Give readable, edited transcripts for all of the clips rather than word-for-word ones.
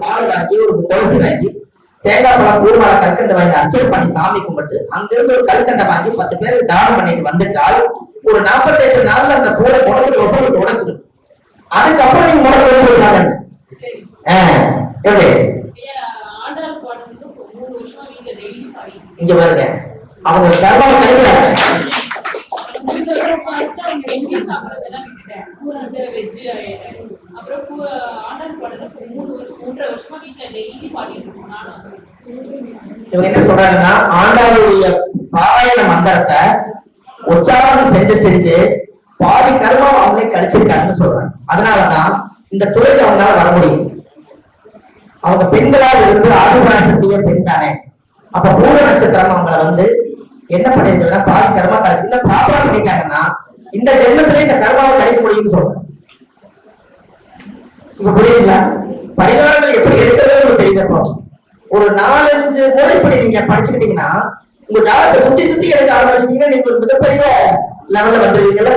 பால் வாங்கி ஒரு துளசி வாங்கி தேங்காய் பழம் பூமாலை கற்கண்டை வாங்கி அர்ச்சனை பண்ணி சாமி கும்பிட்டு அங்கிருந்து ஒரு கற்கண்டை வாங்கி 10 பேருக்கு தானம் பண்ணிட்டு வந்துட்டால் ஒரு 48 நாள்ல அந்த பூரை குடத்துக்கு ஒசூலுக்கு உடைச்சிடும். அதுக்கப்புறம் நீங்க முடக்கு போயிருக்காங்க. எப்படி இங்க பாருங்க அவங்க கர்மாவை கழிக்கிறாங்க. இவங்க என்ன சொல்றாங்கன்னா ஆண்டாளுடைய பாராயண மந்திரத்தை உற்சாகம் செஞ்சு பாதி கர்மாவை அவங்களே கழிச்சிருக்காங்கன்னு சொல்றாங்க. அதனாலதான் இந்த துறைக்கு அவங்களால வர முடியும். அவங்க பெண்களால் இருந்து ஆதிபராசக்திய பெண் தானே. அப்ப பூர நட்சத்திரம் அவங்கள என்ன பண்ணிருக்குதுன்னா பாதி கர்மா கழிச்சு இல்ல ப்ராப்பரா பண்ணிட்டாங்கன்னா இந்த ஜென்மத்திலே இந்த கர்மாவை கழிக்க முடியும்னு சொல்றாங்க. இப்ப புரியுதுங்களா? பரிகாரங்கள் எப்படி எடுக்கிறது தெரிஞ்சப்போ ஒரு 4-5 முறைப்படி நீங்க படிச்சுக்கிட்டீங்கன்னா உங்க ஜாதகத்தை சுத்தி எடுக்க ஆரம்பிச்சிட்டீங்கன்னா நீங்க ஒரு மிகப்பெரிய லெவல்ல வந்துருவீங்கல்ல.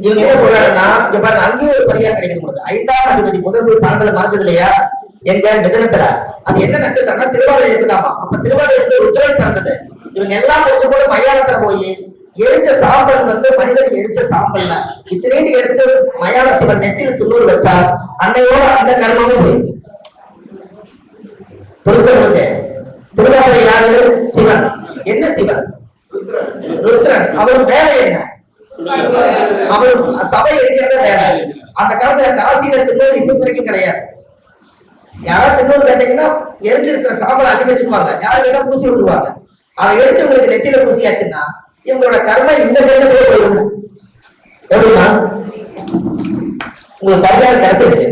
இவங்க என்ன சொல்றாங்கன்னா இங்க பாருங்க அங்கேயும் ஒரு பரிகாரம் கிடைக்கிறது. 5ஆம் அதிபதி முதல் 12 மறைஞ்சது இல்லையா எங்க மிதனத்துல அது என்ன நட்சத்திரம்னா திருவாதிரை எடுத்துக்காமா. அப்ப திருவாதிரை எடுத்து ருத்ரன் பிறந்தது. இவங்க எல்லாம் முடிச்சு கூட மயானத்துல போய் எரிஞ்ச சாம்பல் மனிதன் எரிச்ச சாம்பல்ல இத்தினேண்டி எடுத்து மயான சிவன் நெத்தில துண்ணூறு வச்சா அன்னையோட அந்த கர்மமும் போய் புரிஞ்சவங்க. திருவாதிரை யாரு? சிவன். என்ன சிவன்? ருத்ரன். அவர் வேலை என்ன? அவர் சபை எடுக்கிறத வேலை. அந்த காலத்துல காசியில தின்னூறு இன்னும் வரைக்கும் கிடையாது. யாராவது தின்னூறு கேட்டீங்கன்னா எரிஞ்சிருக்கிற சாம்பலை அள்ளி வச்சுக்குவாங்க. யாரு கேட்டா பூசி விட்டுருவாங்க. அதை எடுத்து உங்களுக்கு நெத்தியில பூசியாச்சுன்னா இவங்களோட கர்ம இந்த ஜென்மத்திலே போயிடும். எப்படின்னா உங்களுக்கு பரிகாரம் கிடைச்சிருச்சு.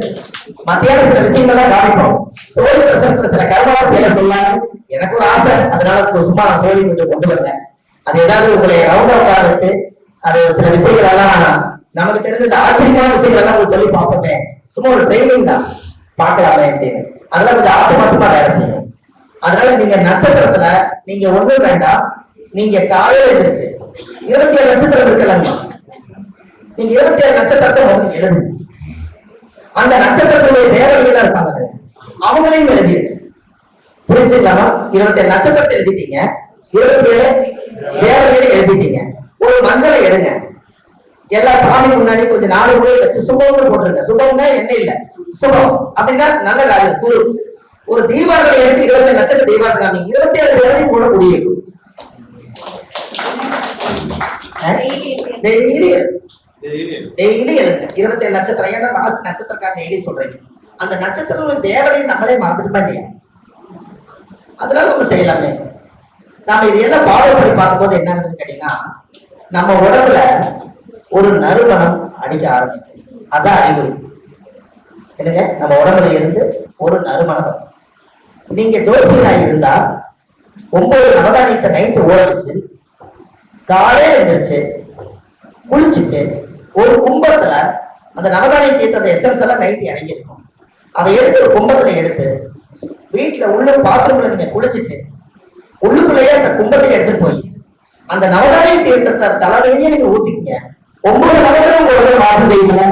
மத்தியான சில விஷயங்கள்லாம் காமிப்போம். சோழி பிரசனத்துல சில கர்மாவை தேவை சொல்லாங்க. எனக்கு ஒரு ஆசை, அதனால சும்மா சோழி கொஞ்சம் கொண்டு வந்தேன். அது ஏதாவது உங்களை ரவுண்ட் அவுட் ஆக வச்சு அது சில விஷயங்கள் எல்லாம் நமக்கு தெரிஞ்ச ஆச்சரியமான விஷயங்கள் எல்லாம் உங்களுக்கு சொல்லி பார்ப்போமே. சும்மா ஒரு ட்ரைனிங் தான், பார்க்கலாமே அப்படின்னு. அதெல்லாம் கொஞ்சம் ஆத்மார்த்தமா வேலை செய்யணும். அதனால நீங்க நட்சத்திரத்துல நீங்க ஒன்றும் வேண்டாம். நீங்க காலையில எழுந்திருச்சு 27 நட்சத்திரம் இருக்கலாமா, நீங்க 27 நட்சத்திரத்தை முதல்ல எழுதுங்க. அந்த நட்சத்திரத்துடைய தேவதைகள் இருப்பாங்க அவங்களையும் எழுதிடுங்க. புரிஞ்சுக்கலாமா? 27 நட்சத்திரத்தை எழுதிட்டீங்க, 27 தேவதைகளை எழுதிட்டீங்க. ஒரு மஞ்சளை எடுங்க, எல்லா சாமி முன்னாடி கொஞ்சம் 4 முறை வச்சு சுபம்னு போட்டுருங்க. சுபம்னா என்ன இல்ல சுபம் அப்படின்னா நல்ல காரியம் குரு. ஒரு தீபாவளி எடுத்து 27 லட்சம் தீபாவளி காமிங்க. 27 தேவதையும் போட முடியும். டெய்லி எழுதுங்க 27 நட்சத்திரம். ஏன்னா ராசி நட்சத்திரக்கார டெய்லி சொல்றீங்க. அந்த நட்சத்திரம் தேவதையும் நம்மளே மறந்துட்டுமா இல்லையா? அதனால நம்ம செய்யலாமே. நாம இதையெல்லாம் ஃபாலோ பண்ணி பார்க்கும்போது என்ன ஆகுதுன்னு கேட்டீங்கன்னா நம்ம உடம்புல ஒரு நறுமணம் அடிக்க ஆரம்பிக்கும். அதான் அறிகுறி. என்னங்க, நம்ம உடம்புல இருந்து ஒரு நறுமணம் வரும். நீங்க ஜோசியராக இருந்தா 9 நவதானியத்தை நைட்டு ஊற வச்சு காலையில எழுந்திரிச்சு குளிச்சுட்டு ஒரு கும்பத்துல அந்த நவதானிய தீர்த்த எசன்ஸ் எல்லாம் நைட்டு இறங்கிருக்கும். அதை எடுத்து ஒரு கும்பத்துல எடுத்து வீட்டுல உள்ள பாத்திரம்ல நீங்க குளிச்சுட்டு உள்ளுக்குள்ளேயே அந்த கும்பத்தை எடுத்துட்டு போய் அந்த நவதானிய தீர்த்தத்தை தலைவலியே நீங்க ஊத்திக்கீங்க. 9 நவகிரகம் உங்களோட வாசம் செய்யுங்க.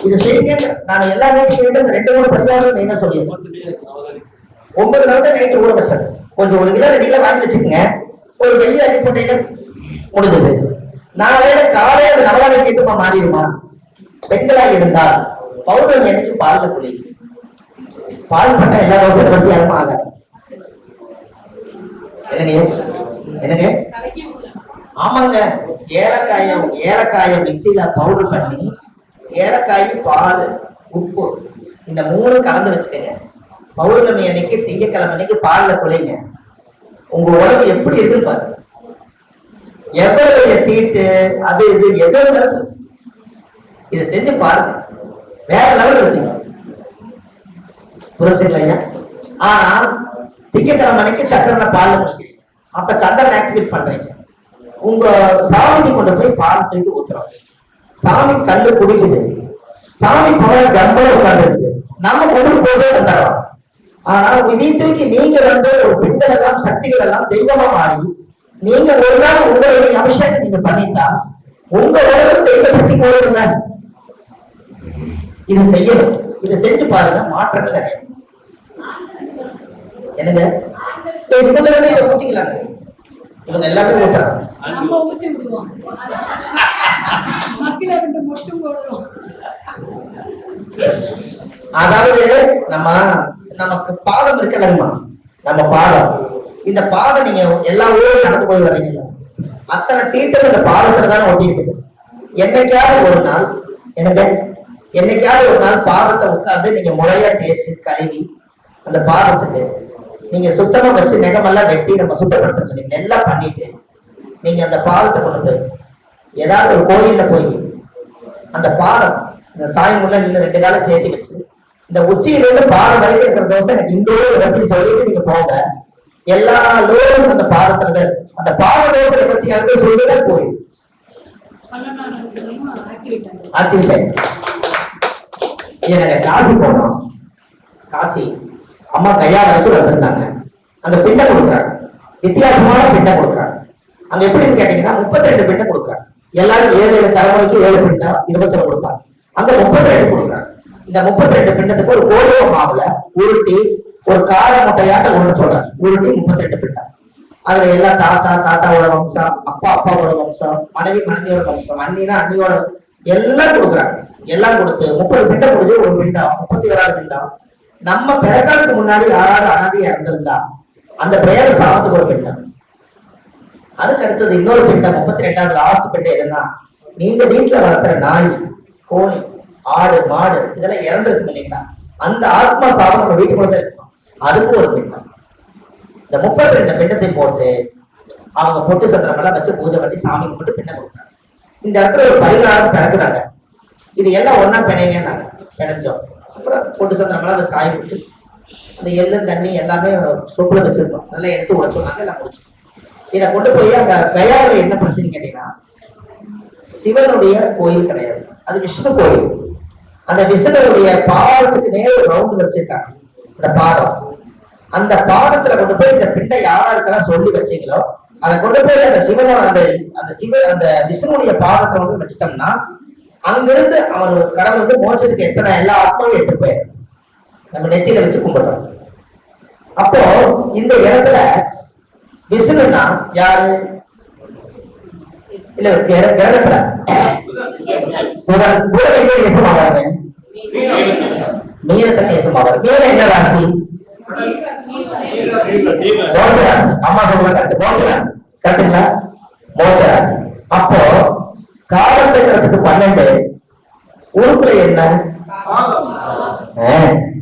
இது செய்யுங்க. நான் எல்லா வீட்டையும் 2-3 பரிகாரம் மெயினா சொல்லிடுவேன். 9 நவத்தை நைட்டு ஊற வச்சது கொஞ்சம் 1 கிலோ 2 கிலோ வாங்கி வச்சுக்கோங்க. ஒரு வெயில் அள்ளி போட்டீங்கன்னா முடிஞ்சது. நாளையில காலையில நவதானிய தீர்த்தமா மாறிடுமா? பெண்களாக இருந்தால் பௌர்ணமி அன்னைக்கு பால்ல குளி. பால் பட்டா எல்லா தோசையை பத்தி யாருமா ஆகாது. என்னங்க ஆமாங்க. ஏலக்காய மிக்சியில பவுடர் பண்ணி ஏலக்காய் பால் உப்பு இந்த 3 கலந்து வச்சுக்கோங்க. பௌர்ணமி அன்னைக்கு திங்கக்கிழமை அன்னைக்கு பால்ல குளிங்க. உங்க உடம்பு எப்படி இருக்குன்னு பாருங்க. எவ்வளவு தீட்டு அது இது எவ்வளவு இதை செஞ்சு பாருங்க. வேற லெவல் இருப்பீங்க. புரிஞ்சுக்கலையா? ஆனா திங்கக்கிழமை அன்னைக்கு சந்திரனை பால்ல குளிக்கிறீங்க. அப்ப சந்திரனை ஆக்டிவேட் பண்றீங்க. உங்க சாமிக்கு கொண்டு போய் பால் தூக்கி ஊத்துறோம். சாமி கல்லு குடிக்குது. சாமி பவர் ஜம்பா உட்கார்ந்து நம்ம கொண்டு போட்டே தந்துடுறோம். ஆனா இதை தூக்கி நீங்க ஒரு பெண்கள் எல்லாம் சக்திகள் எல்லாம் தெய்வமா மாறி நீங்க ஒரு நாள் உங்களை அபிஷேகம் நீங்க பண்ணிட்டா உங்க உடம்பு தெய்வ சக்தி போடுங்க. இது செய்யணும். இதை செஞ்சு பாருங்க, மாற்றங்கள் நிறைய. என்னங்க இவங்க இதை ஊத்திக்கலாங்க. இவங்க எல்லாமே ஊத்துறாங்க. நம்ம ஊத்தி விடுவோம். மக்கில ரெண்டு மொட்டும் போடுறோம். அதாவது நமக்கு பாதம் இருக்கலங்கம்மா. நம்ம பாதம், இந்த பாதம் நீங்க எல்லா ஊரும் நடந்து போய் வர்றீங்கல்ல, அத்தனை தீட்டம் இந்த பாதத்துல தான் ஒட்டி இருக்குது. என்னைக்காவது ஒரு நாள் என்னைக்காவது ஒரு நாள் பாதத்தை உட்கார்ந்து நீங்க முறையா தேய்ச்சி கழுவி அந்த பாதத்துக்கு நீங்க சுத்தமா வச்சு நெகமெல்லாம் வெட்டி நம்ம சுத்தப்படுத்துறீங்க எல்லாம் பண்ணிட்டு நீங்க அந்த பாதத்தை கொண்டு போய் ஏதாவது ஒரு கோயில்ல போய் அந்த பாதம் இந்த சாய் முள்ள நின்று 2 காலம் சேர்த்து வச்சு இந்த உச்சியிலிருந்து பாதம் வரைக்கும் இருக்கிற தோசை எனக்கு இன்றோடு இடத்தில் சொல்லிட்டு நீங்க போங்க. எல்லா லோரும் அந்த பாதத்துல அந்த பாத தோசை பத்தி யாருமே சொல்லிதான் போயிடும். எனக்கு காசி போனோம். காசி அம்மா கையா வரைக்கும் வந்திருந்தாங்க. அங்க பிண்டம் கொடுக்குறாங்க, வித்தியாசமான பிண்டம் கொடுக்குறாங்க. அங்க எப்படின்னு கேட்டீங்கன்னா 32 பிண்டம் கொடுக்குறாங்க. எல்லாரும் 7 தலைமுறைக்கு 7 பிண்டம் 21 கொடுப்பாங்க. அங்க 32 கொடுக்குறாங்க. இந்த 32 பிண்டத்துக்கு ஒரு கோதுமை மாவுல உருட்டி ஒரு கார முட்டையாட்ட உருட்ட சொல்றாங்க. உருட்டி 32 பிண்டம். அதுல எல்லாம் தாத்தாவோட வம்சம், அப்பாவோட வம்சம், மனைவியோட வம்சம், அண்ணியோட எல்லாம் கொடுக்குறாங்க. எல்லாம் கொடுத்து 30 பிண்டம் முடிஞ்சு ஒரு பிண்டம் 31வது பிண்டம். நம்ம பிறக்காலத்துக்கு முன்னாடி யாராவது அனாதையா இருந்திருந்தா அந்த பிரேத சாபத்துக்கு ஒரு பிண்டம். அதுக்கு அடுத்தது இன்னொரு பிண்டம் 32வது லாஸ்ட் பிண்டம் எதுன்னா நீங்க வீட்டுல வளர்த்துற நாய், கோழி, ஆடு, மாடு இதெல்லாம் இறந்துருக்கும் இல்லைங்களா, அந்த ஆத்மா சாபம் நம்ம வீட்டுக்குள்ள தான் இருக்கும். அதுக்கு ஒரு பிண்டம். இந்த 32 பிண்டத்தை போட்டு அவங்க பொட்டு சத்திரம் எல்லாம் வச்சு பூஜை பண்ணி சாமி கும்பிட்டு பிண்டம் கொடுக்குறாங்க. இந்த இடத்துல ஒரு பரிகாரம் பிறக்குதாங்க. இது எல்லாம் ஒன்னா பிணைங்கன்னாங்க. பிணைஞ்சோம். அப்புறம் பொட்டு சத்திரம் எல்லாம் அதை சாய் விட்டு அந்த எள்ளு தண்ணி எல்லாமே சொப்புல வச்சிருக்கோம். அதெல்லாம் எடுத்து உடைச்சோம்னாங்க. எல்லாம் முடிச்சு இதை கொண்டு போய் அங்க கயாவில் என்ன பிரச்சனை கேட்டீங்கன்னா சிவனுடைய கோயில் கிடையாது, அது விஷ்ணு கோயில். அந்த விஷ்ணுடைய பாதத்துக்கு நேர ஒரு ரவுண்ட் வச்சிருக்காங்க. அந்த பாதம், அந்த பாதத்துல கொண்டு போய் இந்த பிண்டை யாராருக்கெல்லாம் சொல்லி வச்சீங்களோ அதை கொண்டு போய் அந்த சிவனோட அந்த விஷ்ணுடைய பாதத்தை வந்து வச்சிட்டோம்னா அங்கிருந்து அவர் கடவுள் வந்து மோட்சத்துக்கு எத்தனை எல்லா ஆத்மாவும் எடுத்துட்டு போயிரு நம்ம நெத்தியில வச்சு கும்பிடுறோம். அப்போ இந்த இடத்துல விஷ்ணுன்னா யாரு இல்ல கிரகத்துல நேசமாவாங்க, மீனத்தை நேசமாவாங்க. மீனம் என்ன ராசி? மோட்சராசி. அம்மா சொல்ற கரெக்ட், மோட்சராசி. கரெக்டுங்களா? மோட்சராசி. அப்போ காலச்சக்கரத்துக்கு 12 உறுப்புல என்ன?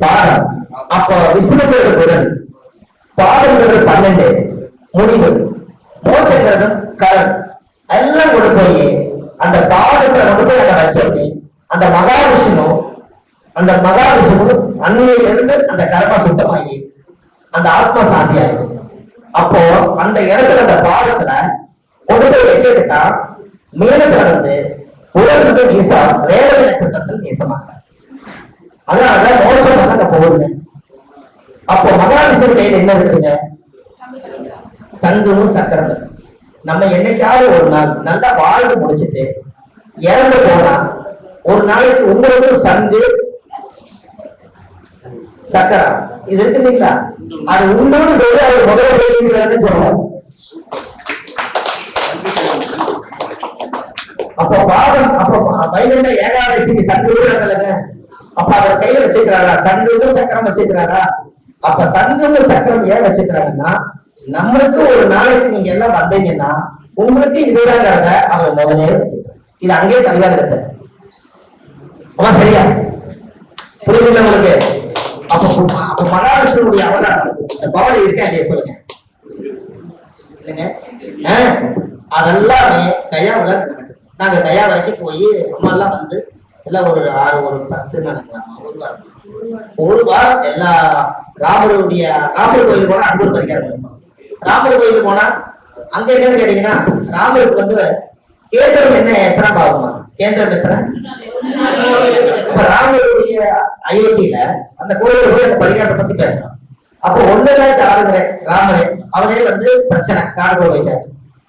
பாதம். அப்போ விஷ்ணுங்கிறது புதன், பாதம்ங்கிறது 12 முடிவு, மோட்சங்கிறது கலன். எல்லாம் கொண்டு போய் அந்த பாதத்துல கொண்டு போய் அதை வச்சோடனே அந்த மகாவிஷ்ணு அன்னையிலிருந்து அந்த கர்ம சுத்தமாகி அந்த ஆத்மா சாந்தி ஆகுது. அப்போ அந்த இடத்துல அந்த பாதத்துல கொண்டு போய் வச்சதுக்கா மீனத்துல வந்து உலகத்துக்கு நீசம், ரேவதி நட்சத்திரத்தில் நீசமாக. அதனாலதான் மோட்சம் வந்து அங்க போகுதுங்க. அப்போ மகாவிஷ்ணு கையில என்ன இருக்குதுங்க? சங்குமும் சக்கரமும். நம்ம என்னைக்காவது ஒரு நாள் நல்லா வாழ்ந்து முடிச்சுட்டு இறந்து போனா ஒரு நாளைக்கு உங்களுக்கு சங்கு சக்கரம் இது இருக்கு இல்லைங்களா, அது உண்டோன்னு சொல்லி அவர் முதல்ல சொல்லுவோம். அப்போ பாவம், அப்போ வைகுண்ட ஏகாதசிக்கு சங்கு விடுறாங்கல்லங்க, அப்ப அவர் கையில வச்சுக்கிறாரா? சங்குமும் சக்கரம் வச்சுக்கிறாரா? அப்ப சங்குமும் சக்கரம் ஏன் வச்சுக்கிறாங்கன்னா நம்மளுக்கு ஒரு நாளைக்கு நீங்க எல்லாம் வந்தீங்கன்னா உங்களுக்கு இதுதாங்கிறத அவர் முதலே வச்சுக்கிறார். இது அங்கே பரிகாரத்தை சரியா புரிஞ்சுக்கல உங்களுக்கு? அப்ப மகாவிஷ்ணுடைய அவதாரம் இந்த பவனி இருக்கா இல்லையா சொல்லுங்க இல்லைங்க? அதெல்லாமே கயாவுல நடக்குது. நாங்க கயா வரைக்கும் போய் அம்மா எல்லாம் வந்து எல்லாம் ஒரு 10 நடக்கலாம், ஒரு வாரம் எல்லா ராமர் கோயில் போனா அன்பூர் பரிகாரம் நடக்கும். ராமர் கோயிலுக்கு போனா அங்க என்னன்னு கேட்டீங்கன்னா ராமருக்கு வந்து கேந்திரம் என்ன எத்தனை பாவமா? கேந்திரம் எத்தனை? அப்ப ராமருடைய அயோத்தியில அந்த கோயில போய் அந்த பரிகாரத்தை பத்தி பேசணும். அப்போ 1 நாள் ஆளுகிற ராமரே அவரே வந்து பிரச்சனை காடு போயிட்டாரு.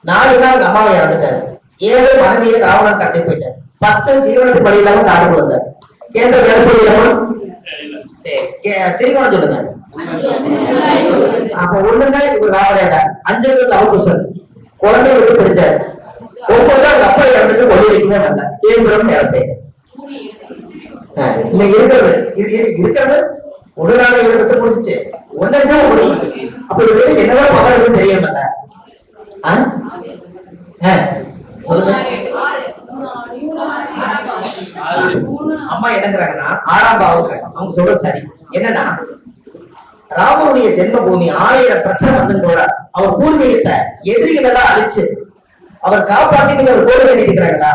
4 நாள் அம்மாவை இறந்துட்டாரு. 7 மனைவியை ராவணன் கடத்தி போயிட்டார். 10 ஜீவனத்து பலி இல்லாம காடு கொடுத்தார். கேந்திர வேலை செய்யலாமா? சரி, திரிகோணம் சொல்லுங்க. அப்ப ஒண்ணுங்க இவர் ராவணேதா, 5 லவகுசன் குழந்தைய விட்டு பிரிஞ்சாரு. 9 அப்பா இறந்துட்டு ஒளி வைக்கவே நல்ல கேந்திரம் வேலை செய்யுது. இன்னைக்கு இருக்கிறது ஒரு நாள் 7 முடிச்சிச்சு, 1 ஒரு முடிச்சிச்சு. அப்ப இவரு என்னதான் பவர் இருக்குன்னு தெரியல. சொல்லுங்க. அம்மா என்னங்கிறாங்கன்னா 6ஆம் பாவம். அவங்க சொல்றது சரி. என்னன்னா ராமனுடைய ஜென்ம பூமி 1000 பிரச்சனை வந்து கூட அவர் பூர்வீகத்தை எதிரிகள் எல்லாம் அழிச்சு அவர் காப்பாத்தி நீங்க ஒரு கோவில் வேண்டிட்டு இருக்கிறாங்களா?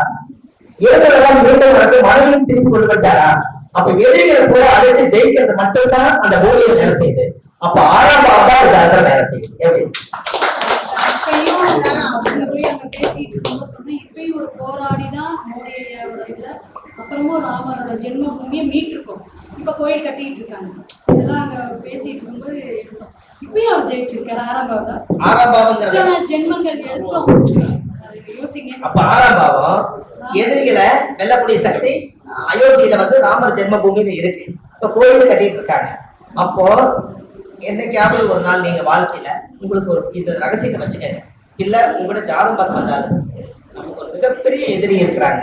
இறந்ததெல்லாம் மீண்டும் வரக்கு மனைவியும் திருப்பி கொண்டு வந்துட்டாரா? அப்ப எதிரிகளை போல அழைச்சு ஜெயிக்கிறது மட்டும்தான் அந்த பூமியை வேலை செய்யுது. அப்ப 6ஆம் பாவம் தான் அந்த இடத்துல வேலை செய்யுது. எப்படி பேசிட்டு இருக்கோம் சொன்னேன். இப்பயும் ஒரு போராடிதான் மோடியோட இதுல அப்புறமும் ராமரோட ஜென்ம பூமியை மீட்டிருக்கோம். இப்ப கோயில் கட்டிட்டு இருக்காங்க. இதெல்லாம் அங்க பேசிட்டு இருக்கும்போது எடுத்தோம். இப்பயும் அவர் ஜெயிச்சிருக்காரு. 6ஆம் பாவம் தான். 6ஆம் பாவங்கிறது ஜென்மங்கள் எடுத்தோம். யோசிங்க. அப்ப 6ஆம் பாவம் எதிரிகளை வெல்லக்கூடிய சக்தி அயோத்தியில வந்து ராமர் ஜென்ம பூமியில இருக்கு. இப்ப கோயில் கட்டிட்டு இருக்காங்க. அப்போ என்னைக்காவது ஒரு நாள் நீங்க வாழ்க்கையில உங்களுக்கு ஒரு இந்த ரகசியத்தை வச்சுக்கங்க. இல்ல உங்களோட ஜாதம் பார்த்து வந்தாலும் நமக்கு ஒரு மிகப்பெரிய எதிரி இருக்கிறாங்க,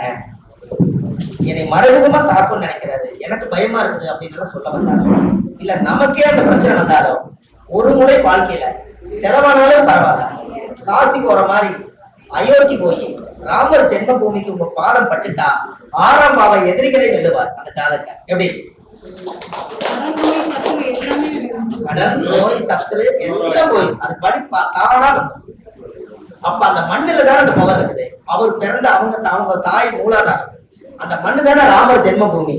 என்னை மறைமுகமா தாக்கும்னு நினைக்கிறாரு, எனக்கு பயமா இருக்குது அப்படின்னு சொல்ல வந்தாலும், இல்ல நமக்கே அந்த பிரச்சனை வந்தாலும், ஒரு முறை வாழ்க்கையில செலவானாலும் பரவாயில்ல, காசி போற மாதிரி அயோத்தி போய் ராமர் ஜென்ம பூமிக்கு உங்க பாதம் பட்டுட்டா 6ஆம் பாவ எதிரிகளை வெல்லுவார் அந்த ஜாதகர். எப்படி கடல் நோய் சத்துரு எல்லாம் போய் அது படி தானா வந்து. அப்ப அந்த மண்ணுல தானே அந்த பவர் இருக்குது. அவர் பிறந்த அவங்க தாய் மூலாதாரம் அந்த மண்ணு தானே ராமர் ஜென்ம பூமி.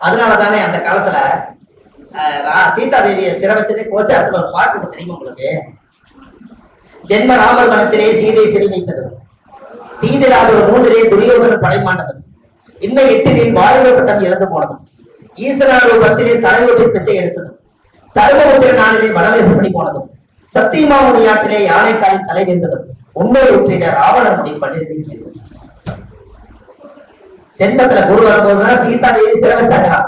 அதனாலதானே அந்த காலத்துல சீதா தேவியை சிறை வச்சதே கோச்சாரத்துல ஒரு பாட்டு இருக்கு தெரியுமா உங்களுக்கு? ஜென்ம ராமர் மனத்திலே சீதை சிறை வைத்ததும், தீதிராத ஒரு 3 துரியோதன படைமாண்டதும், இன்னும் 8 வாழ்வு பட்டம் இழந்து போனதும், ஈசனார் 10 தலைவொட்டி பிச்சை எடுத்ததும், தர்மபுத்திர நாளிலே வனவேசப்படி போனதும், சத்தியமாமுனி ஆற்றிலே யானைக்காலின் தலை வெந்ததும், உண்மை உற்றிட ராவணன் முடி பண்டிருந்தது. ஜென்மத்துல குரு வரும்போதுதான் சீதா தேவி சிறை வச்சாங்களா?